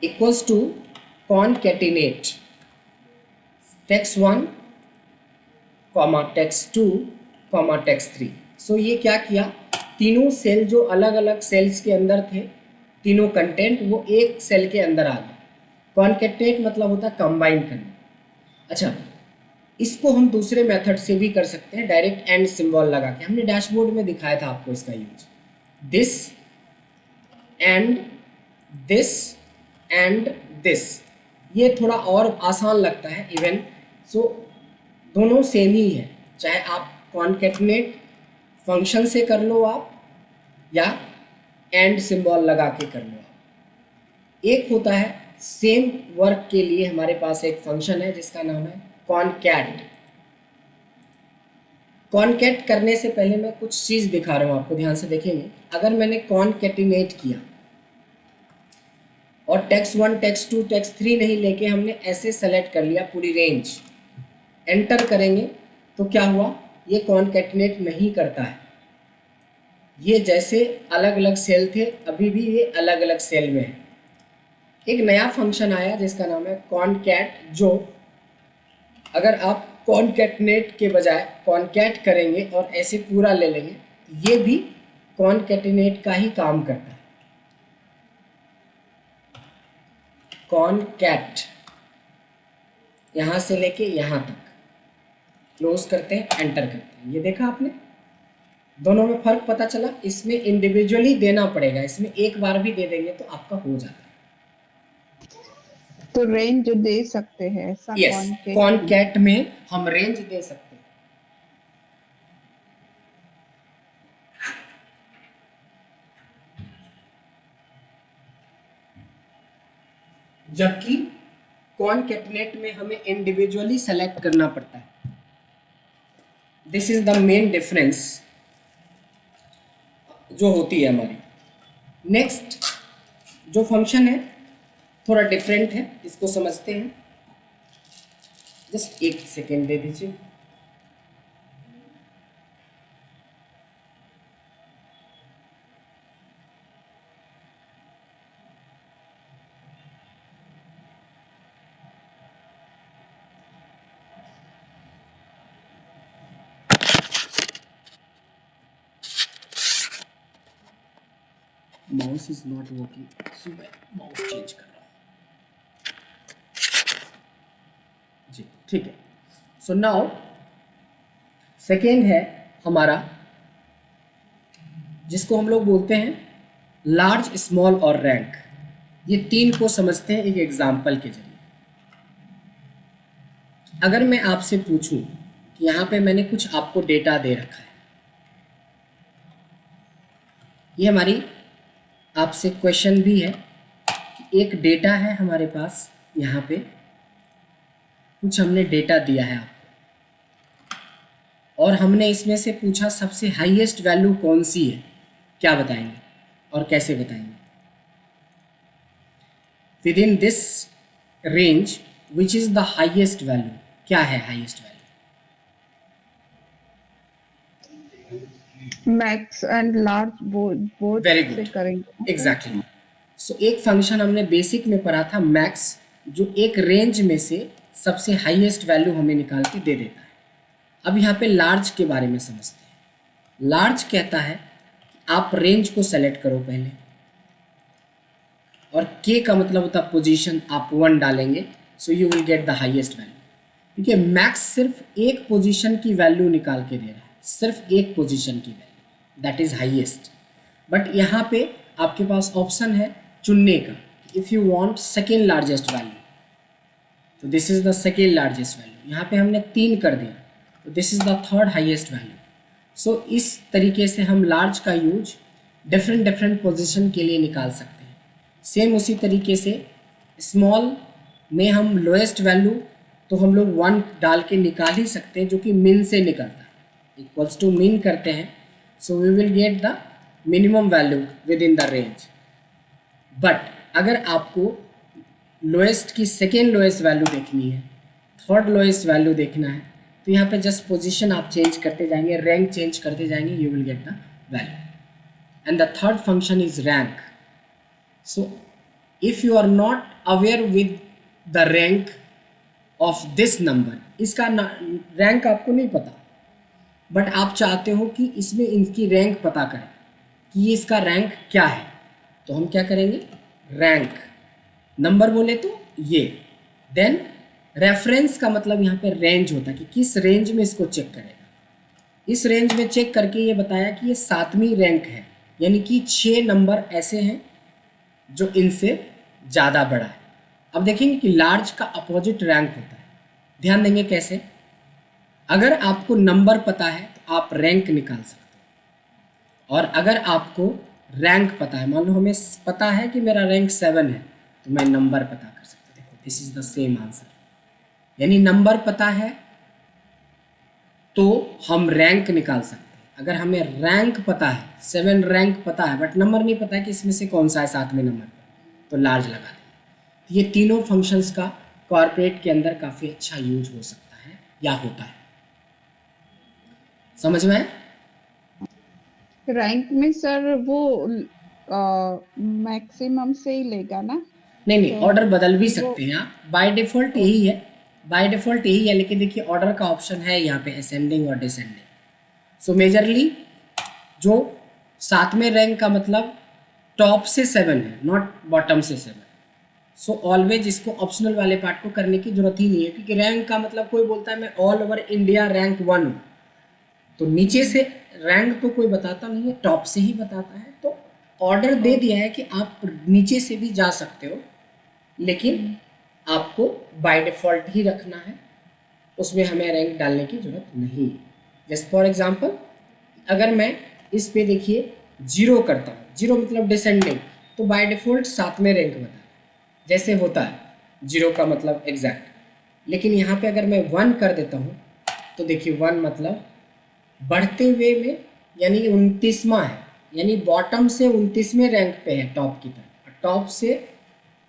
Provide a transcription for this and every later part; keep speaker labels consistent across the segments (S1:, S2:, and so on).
S1: Equals to concatenate text1 comma text2 comma text3। So ये क्या किया, तीनों सेल जो अलग अलग सेल्स के अंदर थे, तीनों कंटेंट वो एक सेल के अंदर आ गए। कॉनकैटिनेट मतलब होता है कंबाइन करना। अच्छा, इसको हम दूसरे मेथड से भी कर सकते हैं, डायरेक्ट एंड सिंबल लगा के। हमने डैशबोर्ड में दिखाया था आपको इसका use, this and this and this. ये थोड़ा और आसान लगता है इवन, सो दोनों सेम ही है, चाहे आप कॉनकैटिनेट फंक्शन से कर लो आप या एंड सिंबल लगा के कर लो आप। एक होता है सेम वर्क के लिए हमारे पास एक फंक्शन है जिसका नाम है कॉनकैट। कॉनकैट करने से पहले मैं कुछ चीज़ दिखा रहा हूँ आपको, ध्यान से देखेंगे। अगर मैंने कॉनकैटिनेट किया और text1 text2 text3 नहीं लेके हमने ऐसे सेलेक्ट कर लिया पूरी रेंज, एंटर करेंगे तो क्या हुआ, ये कॉनकैटिनेट नहीं करता है। ये जैसे अलग अलग सेल थे अभी भी ये अलग अलग सेल में है। एक नया फंक्शन आया जिसका नाम है कॉनकैट, जो अगर आप कॉनकैटिनेट के बजाय कॉनकैट करेंगे और ऐसे पूरा ले लेंगे तो ये भी कॉनकैटिनेट का ही काम करता है। कॉनकैट यहाँ से लेके यहाँ तक, क्लोज करते हैं, एंटर करते हैं। ये देखा आपने, दोनों में फर्क पता चला। इसमें इंडिविजुअली देना पड़ेगा, इसमें एक बार भी दे देंगे तो आपका हो जाता है।
S2: तो रेंज दे सकते हैं ऐसा?
S1: यस, कॉनकैट में हम रेंज दे सकते हैं। जबकि कॉनकैटिनेट में हमें इंडिविजुअली सेलेक्ट करना पड़ता है। This is the main difference जो होती है हमारी। नेक्स्ट जो फंक्शन है थोड़ा डिफरेंट है, इसको समझते हैं। जस्ट एक सेकेंड दे दीजिए। माउस इज नॉट वर्किंग, सो मैं माउस चेंज कर रहा हूँ जी, ठीक है। सो नाउ सेकेंड है हमारा, जिसको हम लोग बोलते हैं लार्ज, स्मॉल और रैंक। ये तीन को समझते हैं एक एग्जाम्पल के जरिए। अगर मैं आपसे पूछूं कि यहाँ पे मैंने कुछ आपको डेटा दे रखा है, ये हमारी आपसे क्वेश्चन भी है कि एक डेटा है हमारे पास, यहाँ पे कुछ हमने डेटा दिया है आपको और हमने इसमें से पूछा सबसे हाईएस्ट वैल्यू कौन सी है, क्या बताएंगे और कैसे बताएंगे? With in this range which is the highest value, क्या है highest value?
S2: Max and large both
S1: very
S2: से
S1: गुड,
S2: करेंगे।
S1: एग्जैक्टली। सो एक फंक्शन हमने बेसिक में पढ़ा था मैक्स, जो एक रेंज में से सबसे हाईएस्ट वैल्यू हमें निकाल के दे देता है। अब यहाँ पे लार्ज के बारे में समझते हैं। लार्ज कहता है कि आप रेंज को सेलेक्ट करो पहले, और के का मतलब होता है पोजीशन, आप 1 डालेंगे so you will get the highest value. देखिए मैक्स सिर्फ एक पोजीशन की वैल्यू निकाल के दे रहा है, सिर्फ एक पोजीशन की value, that is highest. But यहाँ पे आपके पास ऑप्शन है चुनने का, if you want second largest value, तो this is the second largest value. यहाँ पे हमने 3 कर दिया, तो this is the third highest value. So इस तरीके से हम लार्ज का यूज डिफरेंट डिफरेंट पोजीशन के लिए निकाल सकते हैं। सेम उसी तरीके से स्मॉल में हम लोएस्ट वैल्यू तो हम लोग 1 डाल के निकाल ही सकते हैं, जो कि मिन से निकलता है, इक्वल्स टू मिन करते हैं, so we will get the minimum value within the range. But अगर आपको लोएस्ट की सेकेंड लोएस्ट वैल्यू देखनी है, थर्ड लोएस्ट वैल्यू देखना है, तो यहाँ पे जस्ट पोजीशन आप चेंज करते जाएंगे, रैंक चेंज करते जाएंगे, you will get the value. And the third function is rank. So if you are not aware with the rank of this number, इसका रैंक आपको नहीं पता, बट आप चाहते हो कि इसमें इनकी रैंक पता करें कि ये इसका रैंक क्या है, तो हम क्या करेंगे, रैंक नंबर बोले तो ये, देन रेफरेंस का मतलब यहाँ पे रेंज होता है कि किस रेंज में इसको चेक करेगा। इस रेंज में चेक करके ये बताया कि ये 7वीं रैंक है, यानी कि 6 नंबर ऐसे हैं जो इनसे ज़्यादा बड़ा है। अब देखेंगे कि लार्ज का अपोजिट रैंक होता है, ध्यान देंगे कैसे। अगर आपको नंबर पता है तो आप रैंक निकाल सकते हो, और अगर आपको रैंक पता है, मान लो हमें पता है कि मेरा रैंक 7 है, तो मैं नंबर पता कर सकता हूँ। देखो this is the same answer, यानी नंबर पता है तो हम रैंक निकाल सकते हैं। अगर हमें रैंक पता है, 7 रैंक पता है, बट नंबर नहीं पता है कि इसमें से कौन सा है 7वें नंबर पर, तो लार्ज लगा देंगे। तो ये तीनों फंक्शंस का कॉर्पोरेट के अंदर काफ़ी अच्छा यूज हो सकता है या होता है। समझ में आया?
S2: रैंक में सर वो मैक्सिमम से ही लेगा ना?
S1: नहीं,
S2: तो
S1: ऑर्डर बदल भी
S2: वो
S1: सकते हैं आप, बाय डिफ़ॉल्ट यही है, बाय डिफ़ॉल्ट यही है, लेकिन देखिए ऑर्डर का ऑप्शन है यहाँ पे असेंडिंग और डिसेंडिंग। सो मेजरली जो 7वें रैंक का मतलब टॉप से 7 है, नॉट बॉटम से 7। सो ऑलवेज इसको ऑप्शनल वाले पार्ट को करने की जरूरत ही नहीं है, क्योंकि रैंक का मतलब कोई बोलता है मैं ऑल ओवर इंडिया रैंक 1 हूँ, तो नीचे से रैंक तो कोई बताता नहीं है, टॉप से ही बताता है। तो ऑर्डर दे दिया है कि आप नीचे से भी जा सकते हो, लेकिन आपको बाय डिफ़ॉल्ट ही रखना है, उसमें हमें रैंक डालने की ज़रूरत नहीं है। जस्ट फॉर एग्जांपल, अगर मैं इस पे देखिए 0 करता हूँ, 0 मतलब डिसेंडिंग, तो बाय डिफ़ॉल्ट 7वें रैंक बता है, जैसे होता है 0 का मतलब एग्जैक्ट। लेकिन यहाँ पे अगर मैं 1 कर देता हूँ, तो देखिए 1 मतलब बढ़ते हुए में, यानी 29वां है, यानी बॉटम से 29वें रैंक पे है टॉप की तरफ, और टॉप से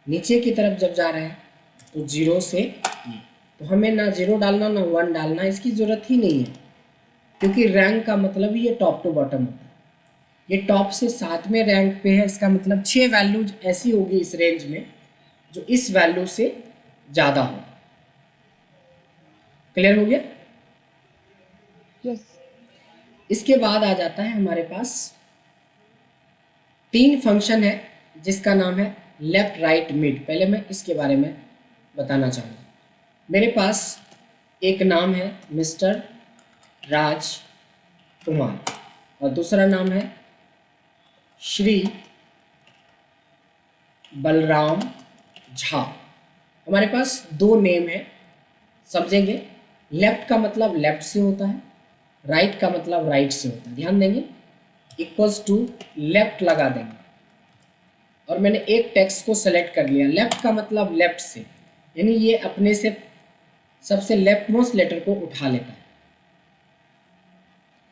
S1: नीचे की तरफ जब जा रहा है तो 0 से ये, तो हमें ना 0 डालना ना 1 डालना, इसकी ज़रूरत ही नहीं है, क्योंकि रैंक का मतलब ही ये टॉप टू बॉटम होता है। ये टॉप से 7वें रैंक पे है, इसका मतलब 6 वैल्यूज ऐसी होगी इस रेंज में जो इस वैल्यू से ज़्यादा हो। क्लियर हो गया?
S2: यस।
S1: इसके बाद आ जाता है हमारे पास 3 फंक्शन है जिसका नाम है लेफ्ट राइट मिड। पहले मैं इसके बारे में बताना चाहूँगा। मेरे पास एक नाम है मिस्टर राज कुमार, और दूसरा नाम है श्री बलराम झा। हमारे पास 2 नेम है, समझेंगे। लेफ्ट का मतलब लेफ्ट से होता है, राइट का मतलब राइट से होता है। ध्यान देंगे, इक्वल्स टू लेफ्ट लगा देंगे, और मैंने एक टेक्स्ट को सेलेक्ट कर लिया। लेफ्ट का मतलब लेफ्ट से, यानी ये अपने से सबसे लेफ्ट मोस्ट लेटर को उठा लेता है।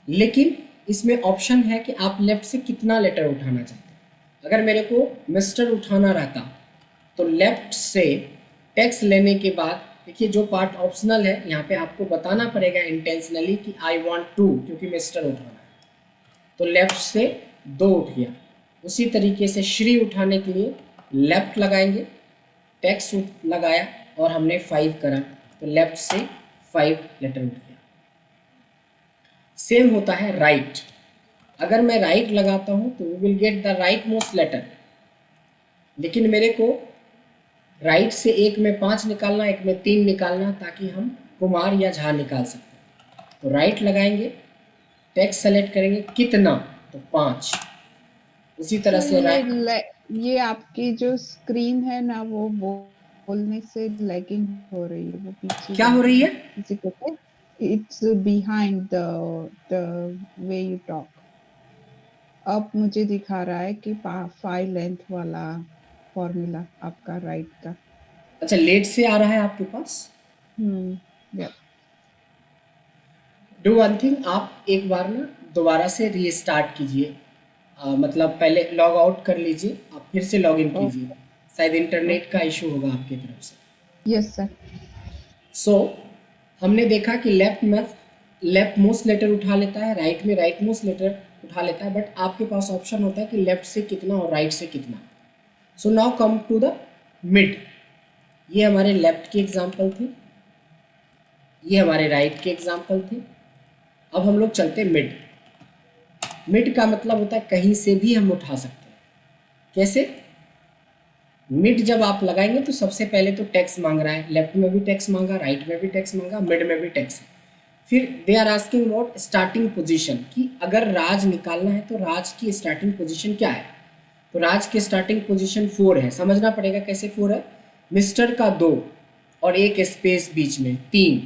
S1: लेकिन इसमें ऑप्शन है कि आप लेफ्ट से कितना लेटर उठाना चाहते हैं। अगर मेरे को मिस्टर उठाना रहता तो लेफ्ट से टेक्स्ट लेने के बाद, देखिए जो पार्ट ऑप्शनल है यहाँ पे आपको बताना पड़ेगा इंटेंशनली कि आई वांट टू, क्योंकि मिस्टर उठाना है, तो लेफ्ट से 2 उठ गया। उसी तरीके से श्री उठाने के लिए लेफ्ट लगाएंगे, टेक्स्ट लगाया और हमने 5 करा, तो लेफ्ट से 5 लेटर उठ गया। सेम होता है राइट। अगर मैं राइट लगाता हूँ तो we will get the right most letter, लेकिन मेरे को राइट से एक में 5 निकालना, एक में 3 निकालना, ताकि हम कुमार या झा निकाल सकते। तो राइट लगाएंगे, टेक्स्ट सेलेक्ट करेंगे, कितना, तो 5। उसी तरह
S2: तो
S1: से
S2: ये आपकी जो स्क्रीन है ना, वो बोलने से लैगिंग हो रही है, वो पीछे
S1: क्या हो रही है?
S2: किसी को it's behind the way you talk. अब मुझे दिखा रहा है कि 5 लेंथ वाला फॉर्मूला आपका राइट का।
S1: अच्छा, लेट से आ रहा है आपके पास।
S2: या
S1: डू वन थिंग, आप एक बार ना दोबारा से रीस्टार्ट कीजिए, मतलब पहले लॉग आउट कर लीजिए, आप फिर से लॉग इन कीजिए, शायद इंटरनेट का इशू होगा आपकी तरफ से।
S2: Yes sir.
S1: सो हमने देखा कि लेफ्ट में लेफ्ट मोस्ट लेटर उठा लेता है, राइट में राइट मोस्ट लेटर उठा लेता है, बट आपके पास ऑप्शन होता है कि लेफ्ट से कितना और राइट से कितना। So now come to the mid. ये हमारे लेफ्ट के एग्जाम्पल थे, ये हमारे राइट के एग्जाम्पल थे। अब हम लोग चलते हैं मिड। मिड का मतलब होता है कहीं से भी हम उठा सकते हैं। कैसे? मिड जब आप लगाएंगे तो सबसे पहले तो टैक्स मांग रहा है, लेफ्ट में भी टैक्स मांगा, राइट में भी टैक्स मांगा, मिड में भी टैक्स है। फिर they are asking what starting position, कि अगर राज निकालना है तो राज की स्टार्टिंग पोजीशन क्या है। तो राज की स्टार्टिंग पोजीशन 4 है। समझना पड़ेगा कैसे 4 है। मिस्टर का 2 और एक स्पेस बीच में 3,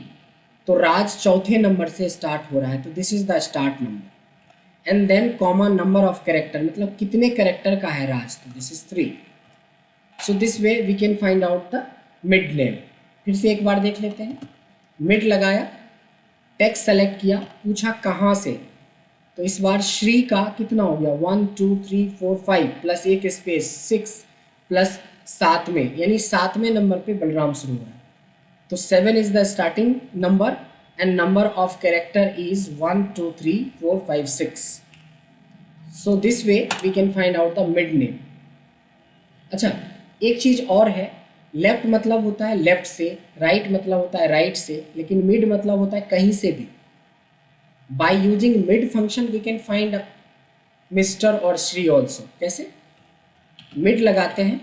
S1: तो राज चौथे नंबर से स्टार्ट हो रहा है, तो this is the start number. And then comma number of character, मतलब कितने कैरेक्टर का है राज, तो this is 3। So this way we can find out the mid name. फिर से एक बार देख लेते हैं। मिड लगाया, टेक्स्ट सेलेक्ट किया, पूछा कहाँ से, तो इस बार श्री का कितना हो गया 1 2 3 4 5 प्लस एक स्पेस 6 प्लस 7 में, यानी 7वें नंबर पे बलराम शुरू हो रहा है। तो 7 is the starting number and number of character is 1 2 3 4 5 6। So this way we can find out the mid name. अच्छा, एक चीज़ और है, लेफ्ट मतलब होता है लेफ्ट से, राइट मतलब होता है राइट से, लेकिन मिड मतलब होता है कहीं से भी। By using mid function we can find mister और श्री ऑल्सो। कैसे? मिड लगाते हैं,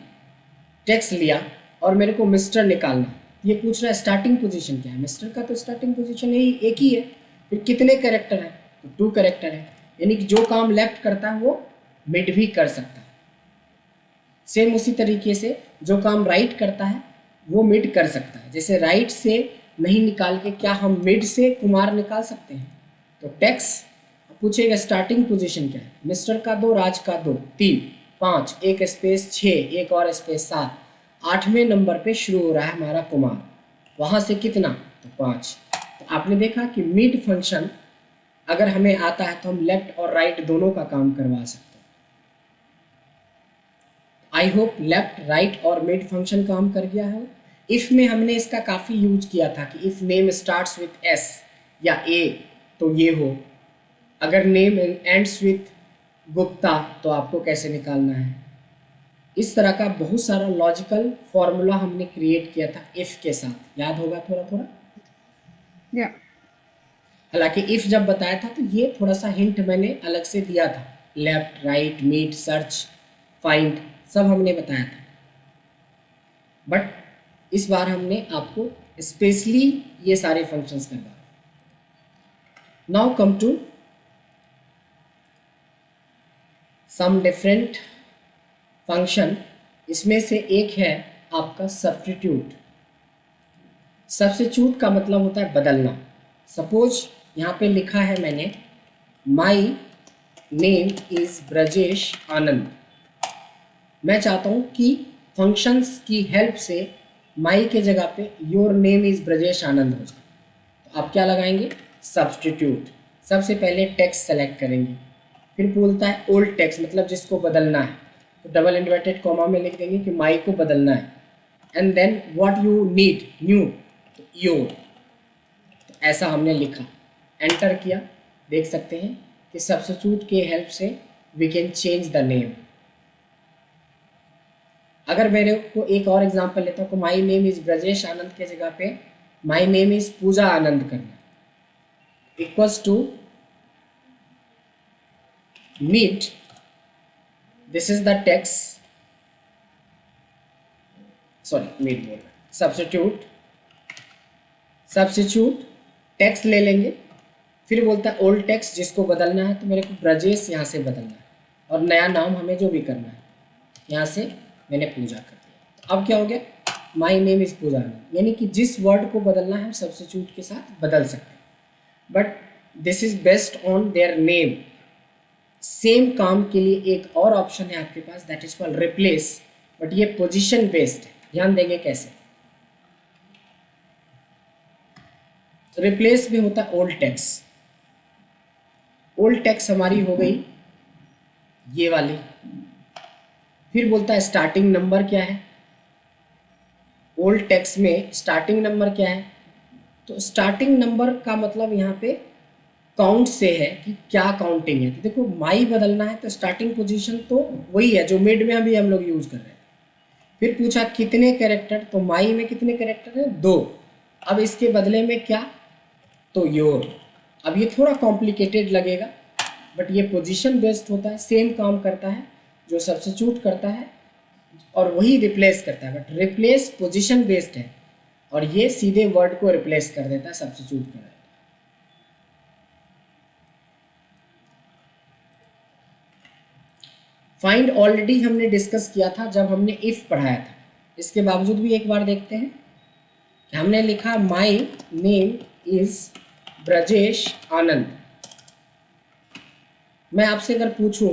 S1: टेक्स्ट लिया और मेरे को मिस्टर निकालना, ये पूछ रहा है स्टार्टिंग पोजीशन क्या है। मिस्टर का तो स्टार्टिंग पोजीशन यही एक ही है। फिर कितने कैरेक्टर हैं, तो 2 कैरेक्टर है, यानी कि जो काम लेफ्ट करता है वो मिड भी कर सकता है। सेम उसी तरीके से जो काम राइट करता है वो मिड कर सकता है। जैसे राइट से नहीं निकाल के क्या हम मिड से कुमार निकाल सकते हैं। तो टैक्स पूछेगा स्टार्टिंग पोजीशन क्या है। मिस्टर का 2, राज का 2, 3 5 एक स्पेस 6 एक और स्पेस 7, 8वें नंबर पे शुरू हो रहा है हमारा कुमार, वहाँ से कितना, तो 5। तो आपने देखा कि मिड फंक्शन अगर हमें आता है तो हम लेफ्ट और राइट दोनों का काम करवा सकते हैं। आई होप लेफ्ट राइट और मिड फंक्शन काम कर गया है। इफ़ में हमने इसका काफ़ी यूज किया था कि if name starts with S या ए तो ये हो, अगर नेम एंड्स विथ गुप्ता तो आपको कैसे निकालना है। इस तरह का बहुत सारा लॉजिकल फॉर्मूला हमने क्रिएट किया था इफ़ के साथ, याद होगा थोड़ा थोड़ा।
S2: Yeah.
S1: हालांकि इफ़ जब बताया था तो ये थोड़ा सा हिंट मैंने अलग से दिया था, left right mid search find सब हमने बताया था, बट इस बार हमने आपको स्पेशली ये सारे फंक्शंस करवा। Now come to some different function. इसमें से एक है आपका सब्स्टिट्यूट। सब्स्टिट्यूट का मतलब होता है बदलना। सपोज यहाँ पे लिखा है मैंने माई नेम इज़ ब्रजेश आनंद, मैं चाहता हूँ कि फंक्शंस की हेल्प से माई के जगह पे योर नेम इज़ ब्रजेश आनंद हो जाए। तो आप क्या लगाएंगे, सब्स्टिट्यूट। सबसे पहले टेक्स्ट सेलेक्ट करेंगे, फिर बोलता है ओल्ड टेक्स्ट मतलब जिसको बदलना है, तो डबल इन्वर्टेड कॉमा में लिख देंगे कि माई को बदलना है। And then what you need new, तो योर। तो ऐसा हमने लिखा, एंटर किया, देख सकते हैं कि सब्स्टिट्यूट के हेल्प से we can change the name. अगर मेरे को एक और एग्जांपल लेता हूँ, my name is Brajesh Anand के जगह पे my name is Pooja Anand करना, equals to meet, this is the text, sorry meet बोल रहा, सब्स्टिट्यूट टेक्स्ट ले लेंगे, फिर बोलता है ओल्ड टेक्स्ट जिसको बदलना है, तो मेरे को ब्रजेश यहाँ से बदलना है और नया नाम हमें जो भी करना है यहाँ से मैंने पूजा कर दिया। तो अब क्या हो गया, माई नेम इज़ पूजा आनंद, यानी कि जिस वर्ड को बदलना है हम सब्स्टिट्यूट के साथ बदल सकते हैं, but this is based on their name. Same काम के लिए एक और ऑप्शन है आपके पास, that is called replace, but ये पोजीशन बेस्ड है। ध्यान देंगे कैसे। रिप्लेस में होता है ओल्ड टेक्स्ट। ओल्ड टेक्स्ट हमारी हो गई ये वाली, फिर बोलता है स्टार्टिंग नंबर क्या है। ओल्ड टेक्स्ट में स्टार्टिंग नंबर क्या है, तो स्टार्टिंग नंबर का मतलब यहाँ पे काउंट से है कि क्या काउंटिंग है। तो देखो माई बदलना है तो स्टार्टिंग पोजीशन तो वही है जो मिड में अभी हम लोग यूज़ कर रहे हैं, फिर पूछा कितने कैरेक्टर, तो माई में कितने कैरेक्टर हैं, 2। अब इसके बदले में क्या, तो योर। अब ये थोड़ा कॉम्प्लिकेटेड लगेगा बट ये पोजीशन बेस्ड होता है, सेम काम करता है, जो सब्स्टिट्यूट करता है और वही रिप्लेस करता है, बट रिप्लेस पोजीशन बेस्ड है और ये सीधे वर्ड को रिप्लेस कर देता है, सब्स्टिट्यूट कर देता है। फाइंड ऑलरेडी हमने डिस्कस किया था जब हमने इफ पढ़ाया था, इसके बावजूद भी एक बार देखते हैं। हमने लिखा माई नेम इज ब्रजेश आनंद। मैं आपसे अगर पूछूं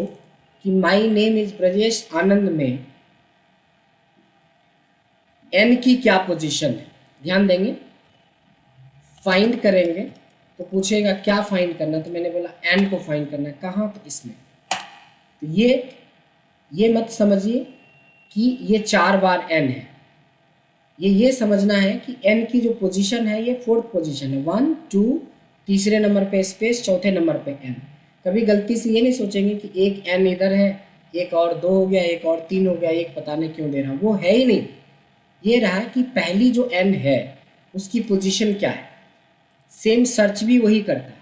S1: कि माई नेम इज ब्रजेश आनंद में एन की क्या पोजीशन है, ध्यान देंगे। फाइंड करेंगे तो पूछेगा क्या फाइंड करना, तो मैंने बोला एन को फाइंड करना है, कहाँ, तो इसमें। तो ये मत समझिए कि ये 4 बार एन है, ये समझना है कि एन की जो पोजीशन है ये 4th पोजीशन है, 1 2, तीसरे नंबर पे स्पेस, चौथे नंबर पे एन। कभी गलती से ये नहीं सोचेंगे कि एक एन इधर है, एक और 2 हो गया, एक और 3 हो गया, एक पता नहीं क्यों दे रहा, वो है ही नहीं। ये रहा कि पहली जो एन है उसकी पोजीशन क्या है। सेम सर्च भी वही करता है,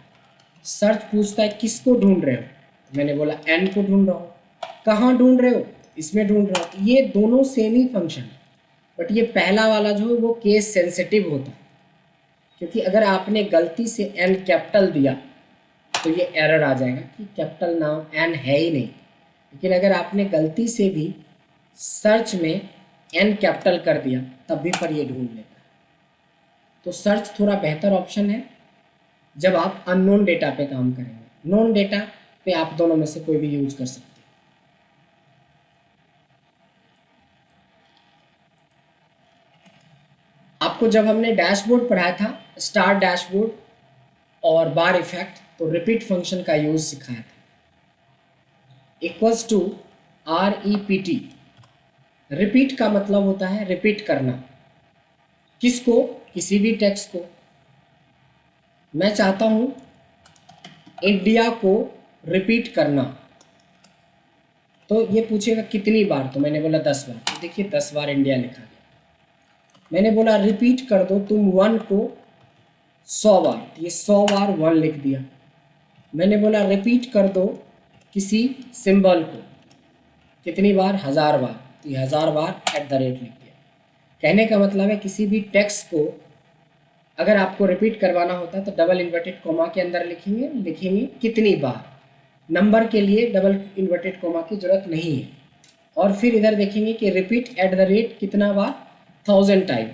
S1: सर्च पूछता है किसको ढूंढ रहे हो, तो मैंने बोला एन को ढूंढ रहा हूँ। कहाँ ढूंढ रहे हो, इसमें ढूंढ रहा हूँ। तो ये दोनों सेम ही फंक्शन है, बट ये पहला वाला जो है वो केस सेंसिटिव होता है, क्योंकि अगर आपने गलती से एन कैपिटल दिया तो ये एरर आ जाएगा कि कैपिटल नाम एन है ही नहीं। लेकिन अगर आपने गलती से भी सर्च में एन कैपिटल कर दिया तब भी पर ये ढूंढ लेता है। तो सर्च थोड़ा बेहतर ऑप्शन है जब आप अननोन डेटा पे काम करेंगे। नोन डेटा पे आप दोनों में से कोई भी यूज कर सकते हैं। आपको जब हमने डैशबोर्ड पढ़ाया था, स्टार डैशबोर्ड और बार इफेक्ट, तो रिपीट फंक्शन का यूज सिखाया था। Equals to REPT। रिपीट का मतलब होता है रिपीट करना। किसको, किसी भी टेक्स्ट को। मैं चाहता हूं इंडिया को रिपीट करना, तो ये पूछेगा कितनी बार, तो मैंने बोला 10 बार। तो देखिए 10 बार इंडिया लिखा गया। मैंने बोला रिपीट कर दो तुम 1 को 100 बार, तो ये 100 बार 1 लिख दिया। मैंने बोला रिपीट कर दो किसी सिंबल को, कितनी बार, 1000 बार, तो ये 1000 बार @ लिख दिया। कहने का मतलब है किसी भी टेक्स्ट को अगर आपको रिपीट करवाना होता है तो डबल इन्वर्टेड कोमा के अंदर लिखेंगे कितनी बार। नंबर के लिए डबल इन्वर्टेड कोमा की जरूरत नहीं है। और फिर इधर देखेंगे कि रिपीट @ कितना बार, 1000 टाइम,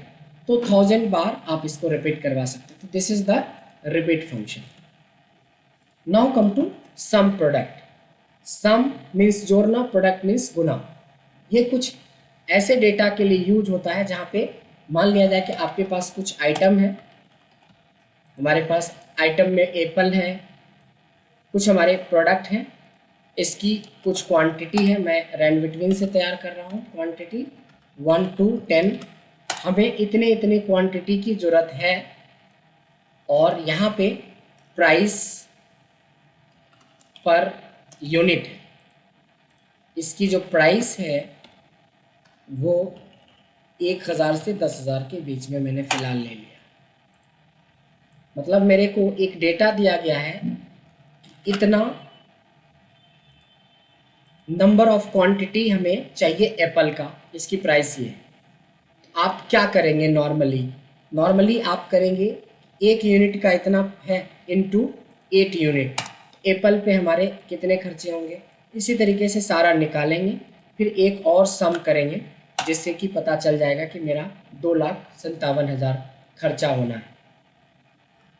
S1: तो 1000 बार आप इसको रिपीट करवा सकते हैं। तो this is the repeat function. Now come to sum product. Sum means जोड़ना, प्रोडक्ट मीन्स गुना। ये कुछ ऐसे डेटा के लिए यूज होता है जहाँ पे मान लिया जाए कि आपके पास कुछ आइटम है, हमारे पास आइटम में एप्पल है, कुछ हमारे प्रोडक्ट हैं, इसकी कुछ क्वांटिटी है, मैं रैंड बिटवीन से तैयार कर रहा हूँ क्वांटिटी 1 to 10, हमें इतने इतने क्वांटिटी की ज़रूरत है। और यहाँ पे प्राइस पर यूनिट है, इसकी जो प्राइस है वो 1000 से 10,000 के बीच में मैंने फ़िलहाल ले लिया। मतलब मेरे को एक डेटा दिया गया है, इतना नंबर ऑफ क्वांटिटी हमें चाहिए एप्पल का, इसकी प्राइस ये है। तो आप क्या करेंगे, नॉर्मली आप करेंगे 1 यूनिट का इतना है इनटू 8 यूनिट, एप्पल पे हमारे कितने खर्चे होंगे। इसी तरीके से सारा निकालेंगे, फिर एक और सम करेंगे जिससे कि पता चल जाएगा कि मेरा 2,57,000 खर्चा होना है।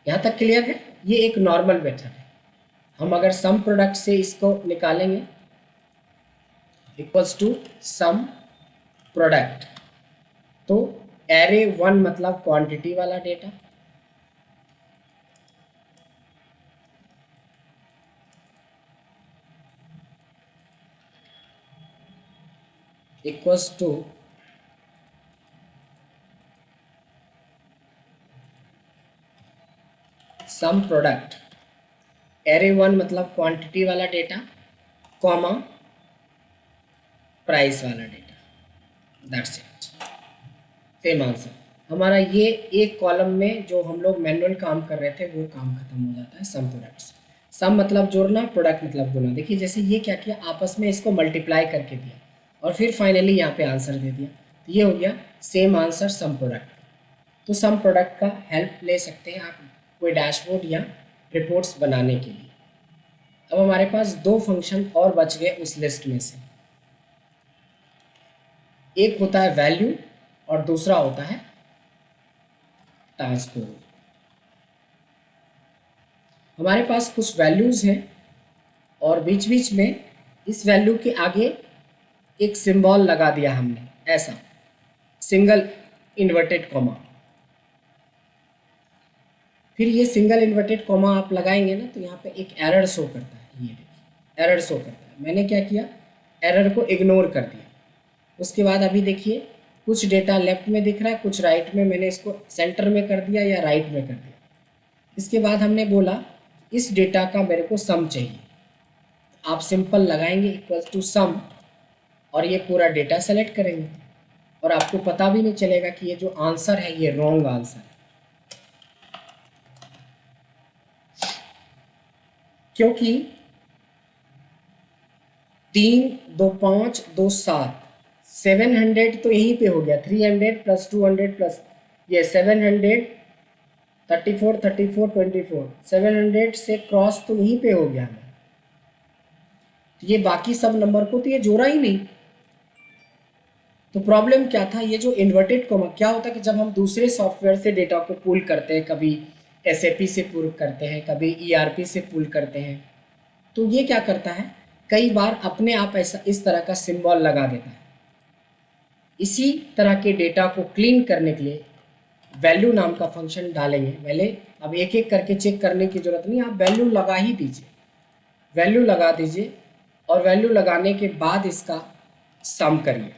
S1: यहाँ तक क्लियर है। ये एक नॉर्मल मेथड है। हम अगर सम प्रोडक्ट से इसको निकालेंगे, इक्वल्स टू सम प्रोडक्ट, तो एरे 1 मतलब क्वांटिटी वाला data, equals to sum product, array 1 मतलब क्वांटिटी वाला डेटा, कॉमा प्राइस वाला data, that's it. Same answer. हमारा ये एक कॉलम में जो हम लोग मैनुअल काम कर रहे थे वो काम खत्म हो जाता है सम प्रोडक्ट से। सम मतलब जोड़ना, प्रोडक्ट मतलब गुना। देखिए जैसे ये क्या किया, आपस में इसको मल्टीप्लाई करके दिया और फिर फाइनली यहाँ पे आंसर दे दिया, तो ये हो गया सेम आंसर सम प्रोडक्ट। तो सम प्रोडक्ट का हेल्प ले सकते हैं आप कोई डैशबोर्ड या रिपोर्ट्स बनाने के लिए। अब हमारे पास दो फंक्शन और बच गए उस लिस्ट में से, एक होता है वैल्यू और दूसरा होता है ट्रांसपोज। हमारे पास कुछ वैल्यूज हैं और बीच बीच में इस वैल्यू के आगे एक सिंबल लगा दिया हमने, ऐसा सिंगल इन्वर्टेड कॉमा। फिर ये सिंगल इन्वर्टेड कॉमा आप लगाएंगे ना तो यहाँ पे एक एरर शो करता है, ये देखिए एरर शो करता है। मैंने क्या किया, एरर को इग्नोर कर दिया। उसके बाद अभी देखिए कुछ डेटा लेफ्ट में दिख रहा है, कुछ राइट में, मैंने इसको सेंटर में कर दिया या राइट में कर दिया। इसके बाद हमने बोला इस डेटा का मेरे को सम चाहिए, आप सिंपल लगाएंगे इक्वल्स टू सम और ये पूरा डेटा सेलेक्ट करेंगे और आपको पता भी नहीं चलेगा कि ये जो आंसर है ये रॉन्ग आंसर है, क्योंकि 3 2 5 2 7 700 तो यहीं पे हो गया, 300 प्लस 200 प्लस ये 700 34 34 24 700 से क्रॉस तो यहीं पे हो गया हमारा। तो ये बाकी सब नंबर को तो ये जोड़ा ही नहीं। तो प्रॉब्लम क्या था, ये जो इन्वर्टेड कॉमा क्या होता है कि जब हम दूसरे सॉफ्टवेयर से डेटा को पुल करते हैं, कभी SAP से पुल करते हैं, कभी ERP से पुल करते हैं, तो ये क्या करता है कई बार अपने आप ऐसा इस तरह का सिंबल लगा देता है। इसी तरह के डेटा को क्लीन करने के लिए वैल्यू नाम का फंक्शन डालेंगे। पहले अब एक एक करके चेक करने की जरूरत नहीं, आप वैल्यू लगा ही दीजिए, वैल्यू लगा दीजिए और वैल्यू लगाने के बाद इसका सम करिए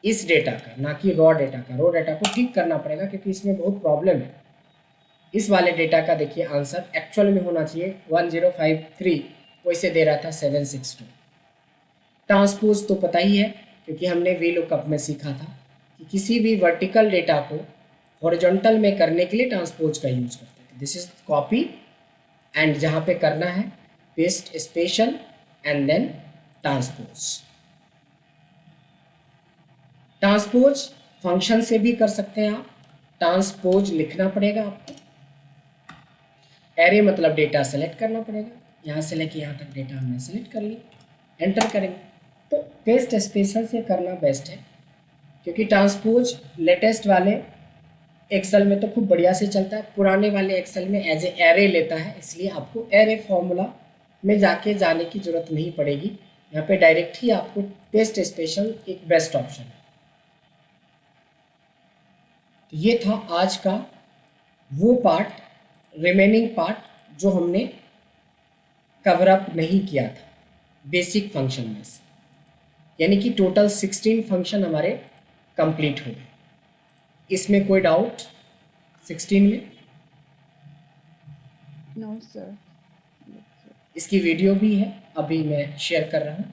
S1: इस डेटा का, ना कि रॉ डेटा का। रॉ डेटा को ठीक करना पड़ेगा क्योंकि इसमें बहुत प्रॉब्लम है। इस वाले डेटा का देखिए आंसर एक्चुअल में होना चाहिए 1053, वो इसे दे रहा था 762। ट्रांसपोज तो पता ही है क्योंकि हमने VLOOKUP में सीखा था कि किसी भी वर्टिकल डेटा को हॉरिजॉन्टल में करने के लिए ट्रांसपोज का यूज करते थे। दिस इज कॉपी एंड जहाँ पे करना है paste special and then transpose. Transpose function से भी कर सकते हैं आप। ट्रांसपोज लिखना पड़ेगा आपको, एरे मतलब डेटा सेलेक्ट करना पड़ेगा, यहाँ से लेके यहाँ तक डेटा हमने सेलेक्ट कर लिया, एंटर करेंगे। तो पेस्ट स्पेशल से करना बेस्ट है क्योंकि ट्रांसपोज लेटेस्ट वाले एक्सेल में तो खूब बढ़िया से चलता है, पुराने वाले एक्सेल में एज ए एरे लेता है, इसलिए आपको एरे फॉर्मूला में जाने की ज़रूरत नहीं पड़ेगी। यहाँ पे डायरेक्ट ही आपको पेस्ट स्पेशल एक बेस्ट ऑप्शन है। तो ये था आज का वो पार्ट, रिमेनिंग पार्ट जो हमने कवर अप नहीं किया था बेसिक फंक्शन में से, यानी कि टोटल 16 फंक्शन हमारे कंप्लीट हो गए। इसमें कोई डाउट 16 में?
S2: No sir.
S1: इसकी वीडियो भी है, अभी मैं शेयर कर रहा हूँ।